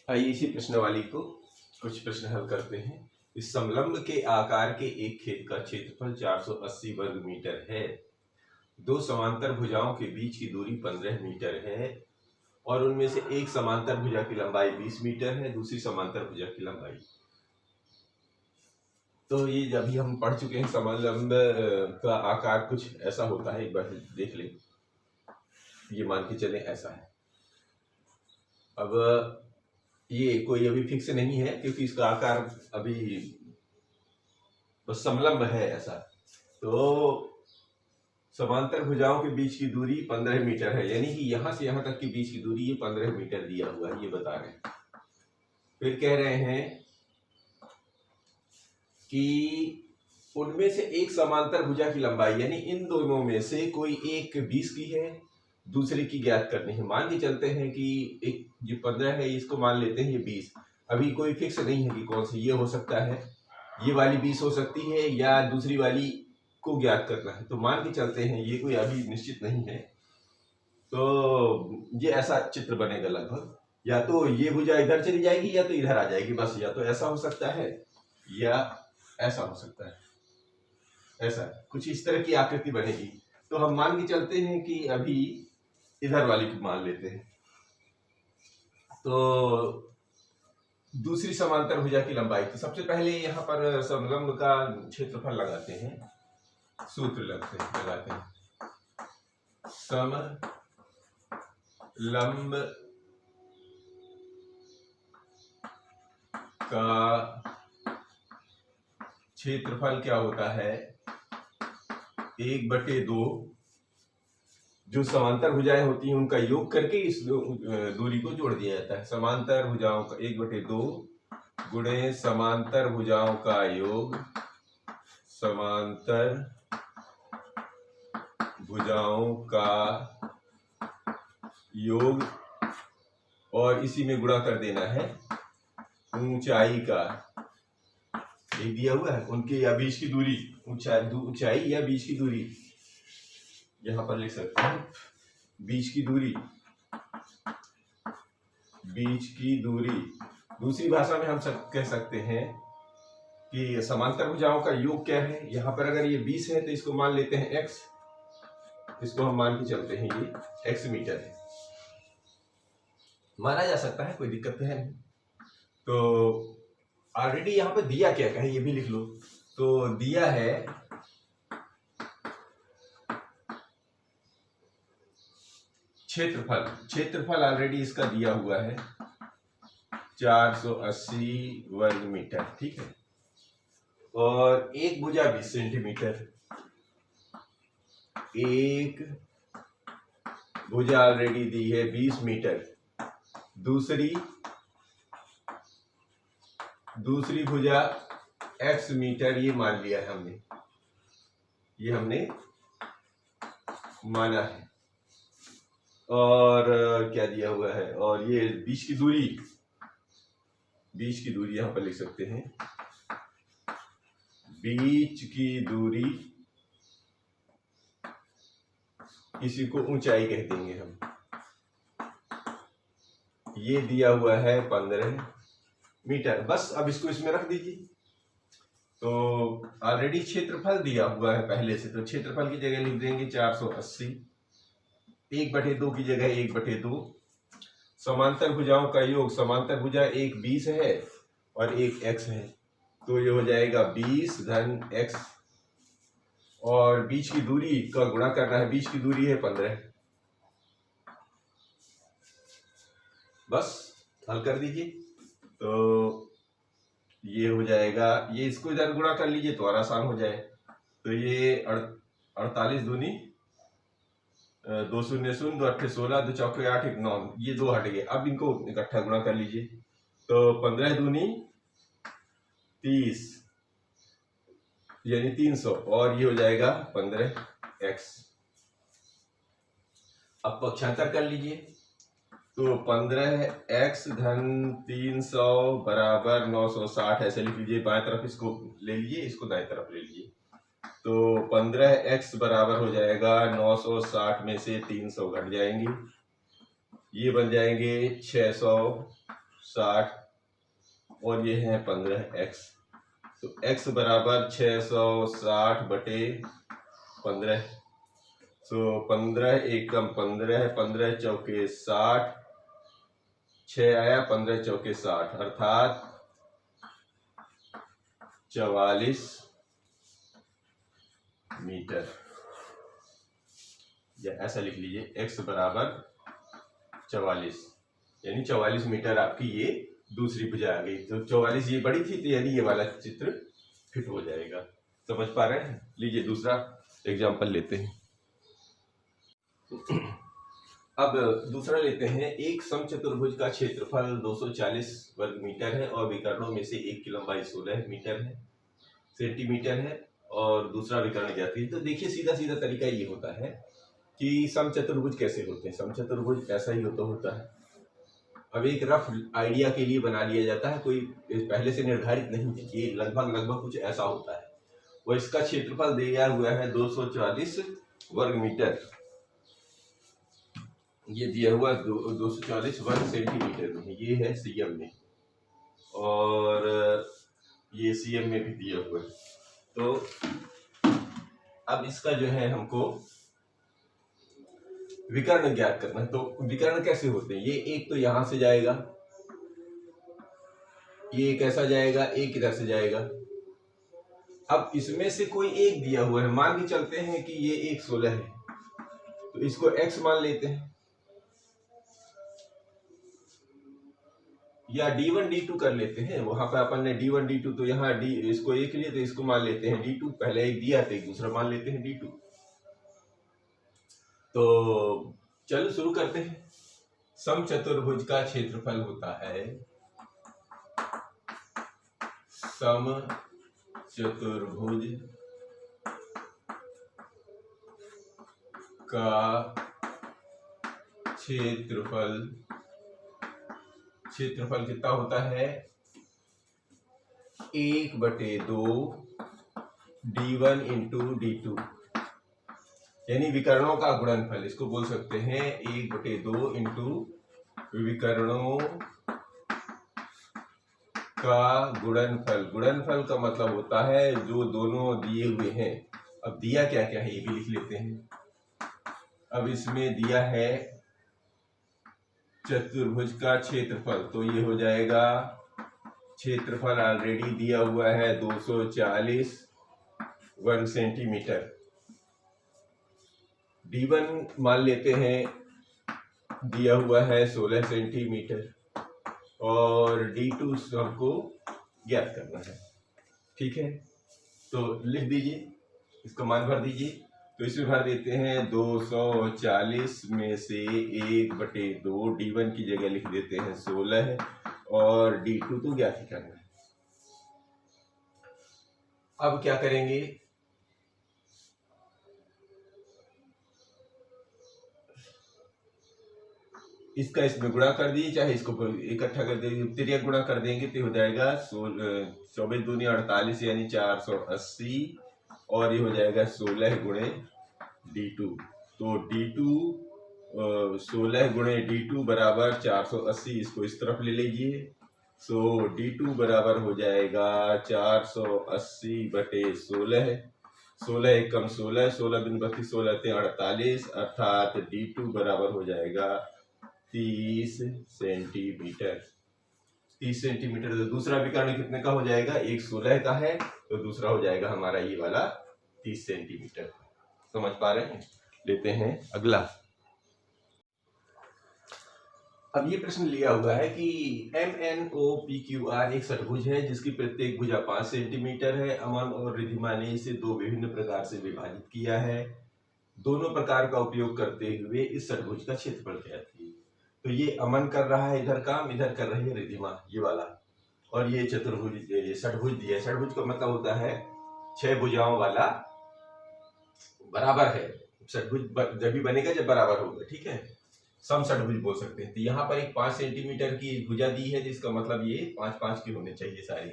आइए इसी प्रश्नावली को कुछ प्रश्न हल करते हैं। इस समलंब के आकार के एक खेत का क्षेत्रफल 480 वर्ग मीटर है। दो समांतर भुजाओं के बीच की दूरी 15 मीटर है और उनमें से एक समांतर भुजा की लंबाई 20 मीटर है, दूसरी समांतर भुजा की लंबाई। तो ये जब भी हम पढ़ चुके हैं, समलंब का आकार कुछ ऐसा होता है, एक बार देख लें। ये मान के चलें ऐसा है। अब ये कोई अभी फिक्स नहीं है क्योंकि इसका आकार अभी बस समलंब है ऐसा। तो समांतर भुजाओं के बीच की दूरी 15 मीटर है, यानी कि यहां से यहां तक के बीच की दूरी ये 15 मीटर दिया हुआ है, ये बता रहे हैं। फिर कह रहे हैं कि उनमें से एक समांतर भुजा की लंबाई, यानी इन दोनों में से कोई एक 20 की है, दूसरे की ज्ञात करनी है। मान के चलते हैं कि एक ये 15 है, इसको मान लेते हैं ये 20। अभी कोई फिक्स नहीं है कि कौन सी, ये हो सकता है ये वाली 20 हो सकती है या दूसरी वाली को ज्ञात करना है। तो मान के चलते हैं ये कोई अभी निश्चित नहीं है। तो ये ऐसा चित्र बनेगा लगभग, या तो ये भुजा इधर चली जाएगी या तो इधर आ जाएगी, बस। या तो ऐसा हो सकता है या ऐसा हो सकता है, ऐसा कुछ इस तरह की आकृति बनेगी। तो हम मान के चलते हैं कि अभी इधर वाली को मान लेते हैं। तो दूसरी समांतर भुजा की लंबाई, तो सबसे पहले यहाँ पर समलंब का क्षेत्रफल लगाते हैं, सूत्र लगाते हैं। समलंब का क्षेत्रफल क्या होता है, 1/2 जो समांतर भुजाएं होती हैं उनका योग करके इस दूरी को जोड़ दिया जाता है। समांतर भुजाओं का 1/2 गुणे समांतर भुजाओं का योग, समांतर भुजाओं का योग, और इसी में गुणा कर देना है ऊंचाई का। ये दिया हुआ है उनके या बीच की दूरी, ऊंचाई या बीच की दूरी, यहां पर लिख सकते हैं बीच की दूरी। बीच की दूरी दूसरी भाषा में हम कह सकते हैं कि समांतर भुजाओं का योग क्या है। यहां पर अगर ये 20 है तो इसको मान लेते हैं x, इसको हम मान के चलते हैं ये x मीटर है, माना जा सकता है, कोई दिक्कत है नहीं। तो ऑलरेडी यहाँ पर दिया क्या है ये भी लिख लो। तो दिया है क्षेत्रफल ऑलरेडी इसका दिया हुआ है 480 वर्ग मीटर, ठीक है। और एक भुजा 20 सेंटीमीटर, एक भुजा ऑलरेडी दी है 20 मीटर, दूसरी भुजा x मीटर, ये मान लिया है हमने, ये हमने माना है। और क्या दिया हुआ है, और ये बीच की दूरी यहां पर लिख सकते हैं, बीच की दूरी, इसी को ऊंचाई कह देंगे हम। ये दिया हुआ है 15 मीटर, बस। अब इसको इसमें रख दीजिए। तो ऑलरेडी क्षेत्रफल दिया हुआ है पहले से, तो क्षेत्रफल की जगह लिख देंगे 480, 1/2 की जगह 1/2। समांतर भुजाओं का योग, समांतर भुजा एक 20 है और एक x है, तो ये हो जाएगा 20 धन x, और बीच की दूरी का गुणा करना है, बीच की दूरी है 15। बस हल कर दीजिए। तो ये हो जाएगा, ये इसको इधर गुणा कर लीजिए तो और आसान हो जाए। तो ये 48 दूनी 2 शून्य 2 8 16 2 चौके 8 1 9, ये 2 हट गए। अब इनको इकट्ठा गुणा कर लीजिए। तो 15 दूनी 30 यानी 300, और ये हो जाएगा 15x। अब पक्षांतर कर लीजिए। तो 15x धन 300 बराबर 960, ऐसे लिख लीजिए। बाएं तरफ इसको ले लीजिए, इसको दाएं तरफ ले लीजिए। तो 15x बराबर हो जाएगा 960 में से 300 घट जाएंगे, ये बन जाएंगे 600 60 और ये है 15x। तो x बराबर 660 बटे 15। तो 15 एकम 15 है, 15 चौके 60, 6 आया, 15 चौके 60 अर्थात 44 मीटर। या ऐसा लिख लीजिए x बराबर 44, यानी 44 मीटर आपकी ये दूसरी भुजा आ गई। तो 44 ये बड़ी थी, तो यानी ये वाला चित्र फिट हो जाएगा। समझ पा रहे हैं? लीजिए दूसरा एग्जाम्पल लेते हैं। अब दूसरा लेते हैं। एक समचतुर्भुज का क्षेत्रफल 240 वर्ग मीटर है और विकर्णों में से एक की लंबाई 16 मीटर है सेंटीमीटर है और दूसरा विकर्ण ज्ञात कीजिए। तो देखिए सीधा सीधा तरीका ये होता है कि समचतुर्भुज कैसे होते हैं। समचतुर्भुज ऐसा ही होता है। अब एक रफ आइडिया के लिए बना लिया जाता है, कोई पहले से निर्धारित नहीं है। ये लगभग कुछ ऐसा होता है। वो इसका क्षेत्रफल दिया हुआ है 240 वर्ग मीटर, ये दिया हुआ 240 वर्ग सेंटीमीटर में, ये है सीएम में और ये सीएम में भी दिया हुआ है। तो अब इसका जो है हमको विकर्ण ज्ञात करना है। तो विकर्ण कैसे होते हैं? ये एक तो यहां से जाएगा, ये कैसा जाएगा, एक इधर से जाएगा। अब इसमें से कोई एक दिया हुआ है, मान के चलते हैं कि ये एक 16 है, तो इसको x मान लेते हैं या d1 d2 कर लेते हैं। वहां पर अपन ने d1 d2, तो यहाँ d इसको एक लिए तो इसको मान लेते हैं d2। पहले एक दिया तो एक दूसरा मान लेते हैं d2। तो चलो शुरू करते हैं। समचतुर्भुज का क्षेत्रफल होता है, समचतुर्भुज का क्षेत्रफल कितना होता है? 1/2 d1 इंटू d2, यानी विकर्णों का गुणनफल। इसको बोल सकते हैं 1/2 इंटू विकर्णों का गुणनफल। गुणनफल का मतलब होता है जो दोनों दिए हुए हैं। अब दिया क्या क्या है ये भी लिख लेते हैं। अब इसमें दिया है चतुर्भुज का क्षेत्रफल, तो ये हो जाएगा क्षेत्रफल ऑलरेडी दिया हुआ है 240 वर्ग सेंटीमीटर। d1 मान लेते हैं दिया हुआ है 16 सेंटीमीटर और d2 हमको ज्ञात करना है। ठीक है, तो लिख दीजिए, इसका मान भर दीजिए। तो इसमें भर देते हैं 240 में से 1/2, d1 की जगह लिख देते हैं 16 और d2 तो ज्ञात ही करना है। अब क्या करेंगे? इसका इसमें गुणा कर दीजिए, चाहे इसको इकट्ठा कर दीजिए, तिर्यक गुणा कर देंगे तो हो जाएगा 24 दूनी 48 यानी 480 और ये हो जाएगा 16 गुणे d2। तो d2 16 गुणे d2 बराबर 480, इसको इस तरफ ले लीजिए। सो d2 बराबर हो जाएगा 480 बटे 16। 16 एकम 16, 16 दूनी 32, 16 ते 48 अर्थात d2 बराबर हो जाएगा 30 सेंटीमीटर। 30 सेंटीमीटर। तो दूसरा विकर्ण कितने का हो जाएगा? एक 16 का है, तो दूसरा हो जाएगा हमारा ये वाला 30 सेंटीमीटर। समझ पा रहे हैं? लेते हैं अगला। अब ये प्रश्न लिया हुआ है कि MNOPQR एक षटभुज है जिसकी प्रत्येक भुजा 5 सेंटीमीटर है। अमन और रिद्धिमा ने इसे दो विभिन्न प्रकार से विभाजित किया है। दोनों प्रकार का उपयोग करते हुए इस षटभुज का क्षेत्रफल ज्ञात कीजिए। तो ये अमन कर रहा है इधर काम, इधर कर रही है रिद्धिमा, ये वाला। और ये चतुर्भुज, ये षटभुज दिया है। षटभुज का मतलब होता है 6 भुजाओं वाला बराबर है। षटभुज जब भी बनेगा जब बराबर होगा, ठीक है, सम षटभुज बोल सकते हैं। तो यहाँ पर एक 5 सेंटीमीटर की भुजा दी है, जिसका मतलब ये 5-5 की होने चाहिए सारी।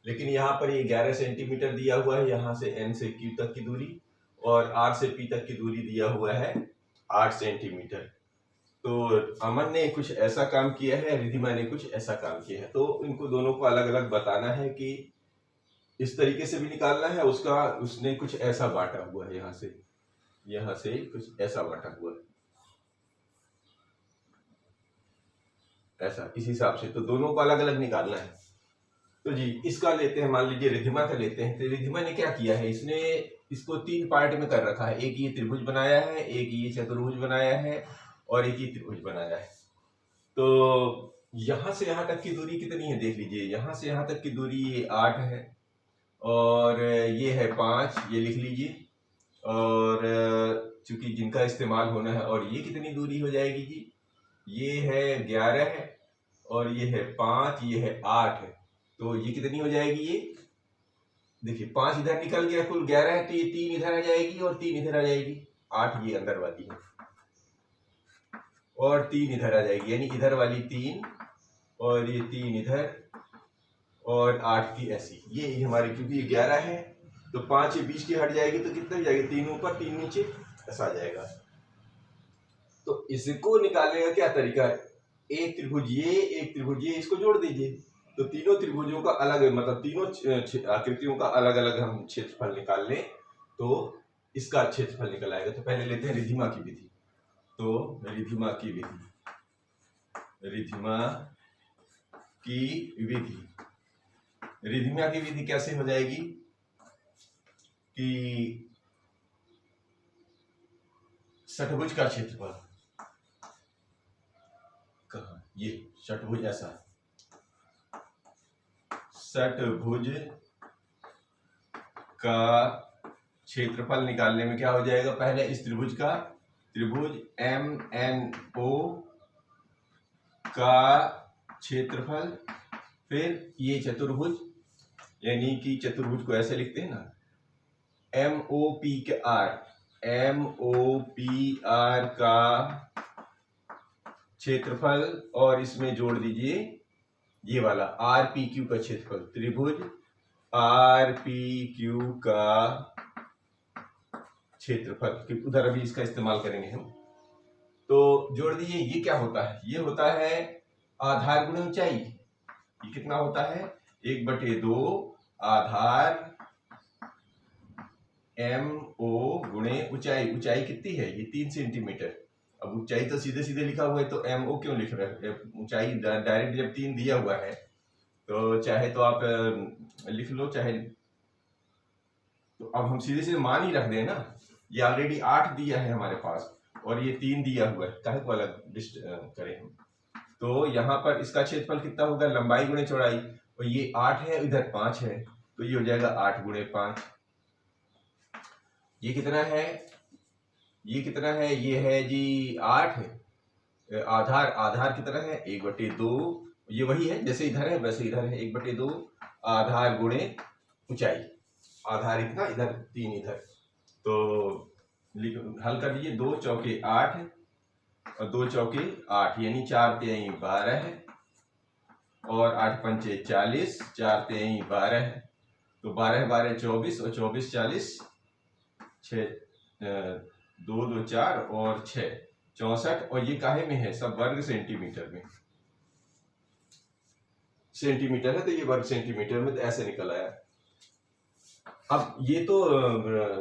लेकिन यहाँ पर ये 11 सेंटीमीटर दिया हुआ है, यहाँ से N से Q तक की दूरी, और R से P तक की दूरी दिया हुआ है 8 सेंटीमीटर। तो अमन ने कुछ ऐसा काम किया है, रिधिमा ने कुछ ऐसा काम किया है, तो इनको दोनों को अलग अलग बताना है कि इस तरीके से भी निकालना है। उसने कुछ ऐसा बांटा हुआ है, यहाँ से कुछ ऐसा बांटा हुआ है, ऐसा, इस हिसाब से। तो दोनों को अलग अलग निकालना है। तो जी इसका लेते हैं, मान लीजिए रिधिमा का लेते हैं। तो रिधिमा ने क्या किया है, इसने इसको 3 पार्ट में कर रखा है। एक ये त्रिभुज बनाया है, एक ये चतुर्भुज बनाया है, और एक ये त्रिभुज बनाया है। तो यहां से यहां तक की दूरी कितनी है देख लीजिए। यहां से यहां तक की दूरी ये 8 है, और ये है 5, ये लिख लीजिए। और चूंकि जिनका इस्तेमाल होना है, और ये कितनी दूरी हो जाएगी जी, ये है 11 है, और ये है 5, ये है 8 है। तो ये कितनी हो जाएगी, ये देखिए 5 इधर निकल गया, कुल 11 है, तो ये 3 इधर आ जाएगी और 3 इधर आ जाएगी। 8 ये अंदर वाली है, और 3 इधर आ जाएगी, यानी इधर वाली 3 और ये 3 इधर, और 8 की ऐसी। ये हमारी, क्योंकि ये 11 है तो 5 ये बीच की हट जाएगी, तो कितना हो जाएगा, 3 ऊपर 3 नीचे, ऐसा आ जाएगा। तो इसको निकालने का क्या तरीका है, एक त्रिभुज ये, इसको जोड़ दीजिए। तो तीनों त्रिभुजों का अलग, मतलब तीनों आकृतियों का अलग अलग हम क्षेत्रफल निकाल लें तो इसका क्षेत्रफल निकल आएगा। तो पहले लेते हैं रिधिमा की विधि। तो रिधिमा की विधि कैसे हो जाएगी कि षटभुज का क्षेत्रफल, कहाँ, ये षटभुज, ऐसा षटभुज का क्षेत्रफल निकालने में क्या हो जाएगा, पहले इस त्रिभुज MNO का क्षेत्रफल, फिर ये चतुर्भुज, यानी कि चतुर्भुज को ऐसे लिखते हैं ना, MOPR का क्षेत्रफल, और इसमें जोड़ दीजिए ये वाला RPQ का क्षेत्रफल, त्रिभुज RPQ का क्षेत्रफल, उधर अभी इसका इस्तेमाल करेंगे हम। तो जोड़ दीजिए, ये क्या होता है, ये होता है आधार गुणे ऊंचाई। ये कितना होता है, 1/2 आधार MO गुणे ऊंचाई। ऊंचाई कितनी है, ये 3 सेंटीमीटर। अब ऊंचाई तो सीधे सीधे लिखा हुआ है, तो MO क्यों लिख रहे हैं, ऊंचाई डायरेक्ट जब 3 दिया हुआ है तो चाहे तो आप लिख लो, चाहे तो अब हम सीधे सीधे मान ही रख दें ना। ये ऑलरेडी 8 दिया है हमारे पास, और ये 3 दिया हुआ है, काहे को अलग लिस्ट करें हम। तो यहाँ पर इसका क्षेत्रफल कितना होगा, लंबाई गुणे चौड़ाई, और ये 8 है, इधर 5 है, तो ये हो जाएगा 8 गुणे 5। ये कितना है, ये है जी 8 है। आधार कितना है, 1/2, ये वही है जैसे इधर है वैसे इधर है, 1/2 आधार गुणे ऊंचाई। आधार इतना, इधर 3 इधर। तो हल कर लीजिए, 2 चौके 8 और 2 चौके 8, यानी 4 तेई 12 है, और 8 पंचे 40, 4 तेई 12 है। तो 12 12 24, और 24 40, 6 2 2 4 और 6 64, और ये काहे में है, सब वर्ग सेंटीमीटर में, सेंटीमीटर है तो ये वर्ग सेंटीमीटर में, तो ऐसे निकल आया। अब ये तो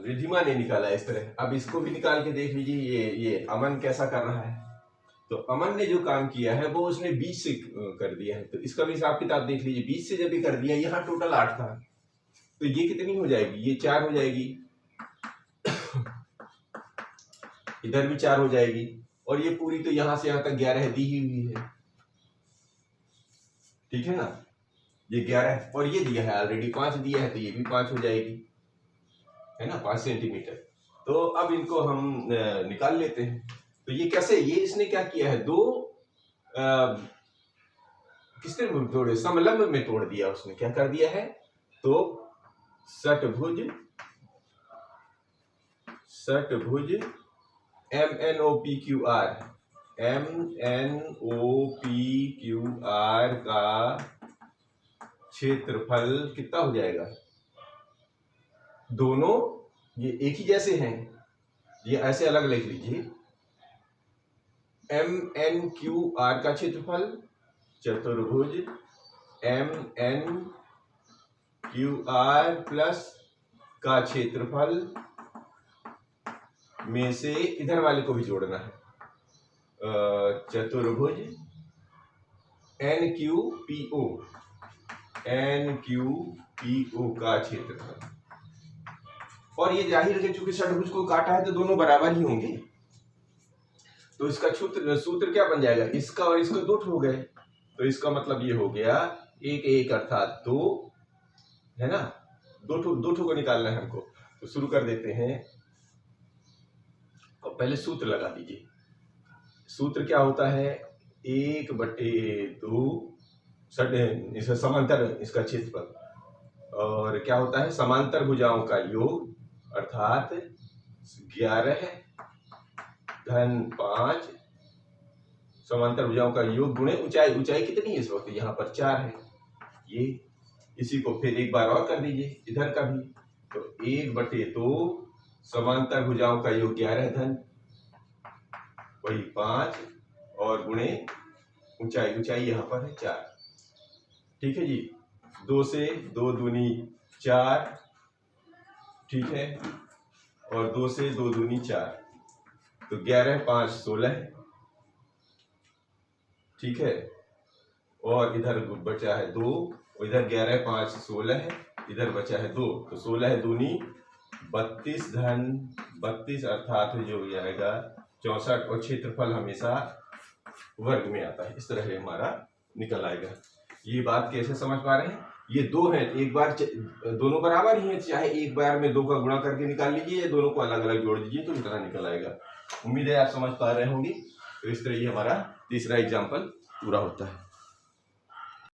रिधिमा ने निकाला इस तरह। अब इसको भी निकाल के देख लीजिए, ये अमन कैसा कर रहा है। तो अमन ने जो काम किया है वो उसने 20 से कर दिया है। तो इसका भी हिसाब किताब देख लीजिए, 20 से जब भी कर दिया, यहाँ टोटल 8 था, तो ये कितनी हो जाएगी, ये 4 हो जाएगी, इधर भी 4 हो जाएगी, और ये पूरी तो यहाँ से यहाँ तक 11 दी ही हुई है, ठीक है ना। ये 11 है, और ये दिया है ऑलरेडी 5 दिया है, तो ये भी 5 हो जाएगी, है ना, 5 सेंटीमीटर। तो अब इनको हम निकाल लेते हैं। तो ये कैसे, ये इसने क्या किया है, किसने तोड़े, समलंब में तोड़ दिया उसने। क्या कर दिया है, तो षटभुज MNOPQR का क्षेत्रफल कितना हो जाएगा, दोनों ये एक ही जैसे हैं, ये ऐसे अलग लिख लीजिए, MNQR का क्षेत्रफल, चतुर्भुज MNQR प्लस का क्षेत्रफल में से इधर वाले को भी जोड़ना है, चतुर्भुज NQPO का क्षेत्रफल। और ये जाहिर है कि चूंकि षटभुज को काटा है तो दोनों बराबर ही होंगे, तो इसका सूत्र क्या बन जाएगा, इसका और इसका 2 हो गए, तो इसका मतलब ये हो गया 1 1 अर्थात 2 है ना, 2 को निकालना है हमको। तो शुरू कर देते हैं और पहले सूत्र लगा दीजिए। सूत्र क्या होता है, 1/2 इसका समांतर इसका क्षेत्रफल, और क्या होता है समांतर भुजाओं का योग अर्थात 11 धन 5 समांतर भुजाओं का योग गुणे ऊंचाई। ऊंचाई कितनी है इस वक्त, यहाँ पर 4 है। ये इसी को फिर एक बार और कर दीजिए इधर का भी, तो 1/2 समांतर भुजाओं का योग 11 धन वही 5 और गुणे ऊंचाई। ऊंचाई यहाँ पर है 4, ठीक है जी। 2 से 2 दूनी 4, ठीक है, और 2 से 2 दूनी 4, तो 11 5 16, ठीक है। और इधर बचा है 2, इधर 11 5 16 है, इधर बचा है 2, तो 16 दूनी 32 धन 32 अर्थात जो हो जाएगा 64, और क्षेत्रफल हमेशा वर्ग में आता है, इस तरह हमारा निकल आएगा। ये बात कैसे समझ पा रहे हैं, ये 2 है, एक बार दोनों बराबर ही है, चाहे एक बार में 2 का गुणा करके निकाल लीजिए या दोनों को अलग अलग जोड़ दीजिए तो इतना निकल आएगा। उम्मीद है आप समझ पा रहे होंगे। तो इस तरह ये हमारा तीसरा एग्जाम्पल पूरा होता है।